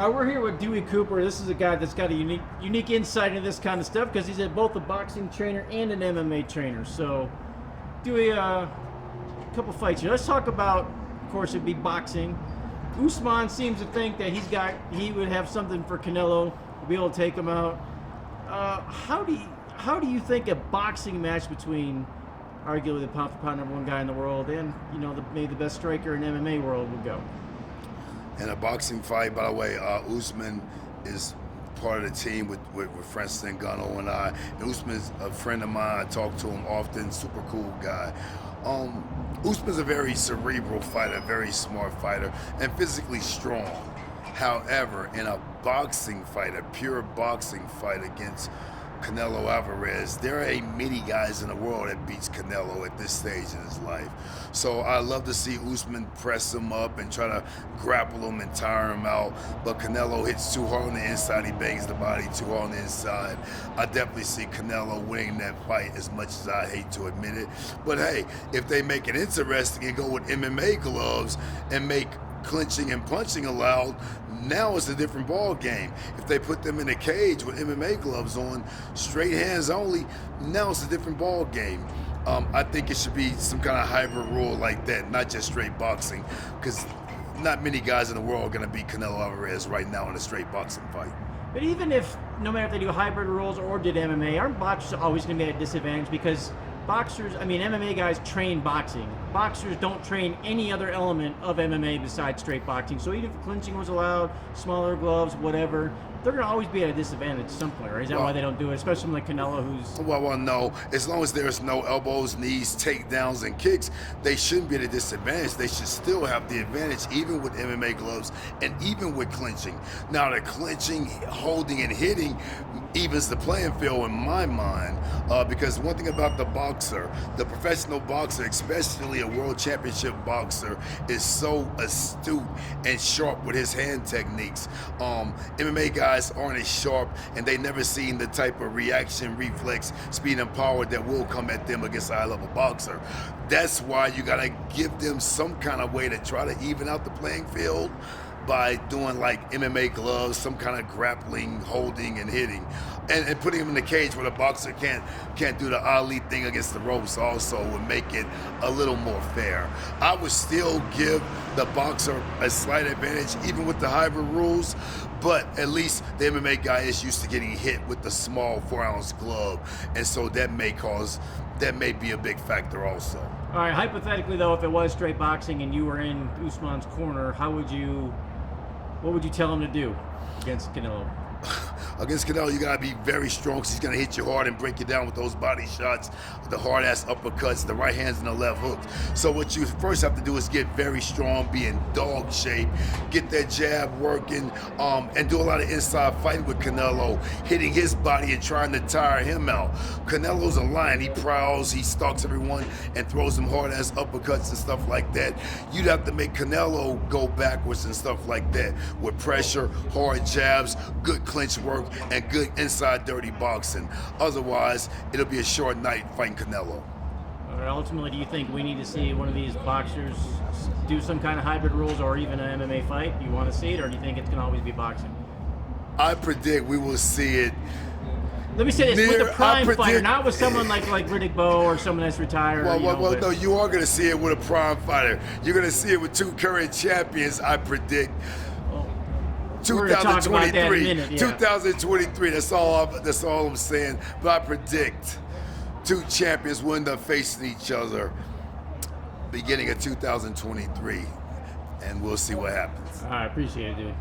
We're here with Dewey Cooper. This is a guy that's got a unique insight into this kind of stuff because he's both a boxing trainer and an MMA trainer. So, Dewey, a couple fights here. Let's talk about, of course, it'd be boxing. Usman seems to think that he would have something for Canelo to be able to take him out. How do you think a boxing match between arguably the pound-for-pound #1 guy in the world and maybe the best striker in MMA world would go? In a boxing fight, by the way, Usman is part of the team with Francis Ngannou and I. And Usman's a friend of mine. I talk to him often. Super cool guy. Usman's a very cerebral fighter, very smart fighter, and physically strong. However, in a boxing fight, a pure boxing fight against Canelo Alvarez, there ain't many guys in the world that beats Canelo at this stage in his life. So I love to see Usman press him up and try to grapple him and tire him out. But Canelo hits too hard on the inside. He bangs the body too hard on the inside. I definitely see Canelo winning that fight, as much as I hate to admit it. But hey, if they make it interesting and go with MMA gloves and make clinching and punching allowed, now it's a different ball game. If they put them in a cage with MMA gloves on, straight hands only, now it's a different ball game. I think it should be some kind of hybrid rule like that, not just straight boxing, because not many guys in the world are going to beat Canelo Alvarez right now in a straight boxing fight. But even if, no matter if they do hybrid rules or did MMA, aren't boxers always going to be at a disadvantage? Because MMA guys train boxing. Boxers don't train any other element of MMA besides straight boxing. So even if clinching was allowed, smaller gloves, whatever, they're going to always be at a disadvantage at some point, right? Is that why they don't do it? Especially like Canelo, who's... Well, no. As long as there's no elbows, knees, takedowns, and kicks, they shouldn't be at a disadvantage. They should still have the advantage, even with MMA gloves and even with clinching. Now, the clinching, holding, and hitting evens the playing field in my mind, because one thing about the boxer, the professional boxer, especially a world championship boxer, is so astute and sharp with his hand techniques. MMA guys aren't as sharp, and they never seen the type of reaction, reflex, speed, and power that will come at them against a high-level boxer. That's why you gotta give them some kind of way to try to even out the playing field by doing like MMA gloves, some kind of grappling, holding, and hitting, and putting them in the cage where the boxer can't do the Ali thing against the ropes also would make it a little more fair. I would still give the boxer a slight advantage even with the hybrid rules, but at least the MMA guy is used to getting hit with the small 4-ounce glove, and so that may be a big factor also. All right, hypothetically though, if it was straight boxing and you were in Usman's corner, what would you tell him to do against Canelo? Against Canelo, you gotta be very strong, because he's gonna hit you hard and break you down with those body shots, the hard-ass uppercuts, the right hands and the left hooks. So what you first have to do is get very strong, be in dog shape, get that jab working, and do a lot of inside fighting with Canelo, hitting his body and trying to tire him out. Canelo's a lion. He prowls, he stalks everyone, and throws them hard-ass uppercuts and stuff like that. You'd have to make Canelo go backwards and stuff like that with pressure, hard jabs, good clinch work, and good inside dirty boxing. Otherwise, it'll be a short night fighting Canelo. Ultimately, do you think we need to see one of these boxers do some kind of hybrid rules or even an MMA fight? Do you want to see it, or do you think it's going to always be boxing? I predict we will see it. Let me say this, with a prime fighter, not with someone like Riddick Bowe or someone that's retired. No, you are going to see it with a prime fighter. You're going to see it with two current champions, I predict. 2023, 2023. That's all I'm saying. But I predict two champions will end up facing each other beginning of 2023, and we'll see what happens. I appreciate it, dude.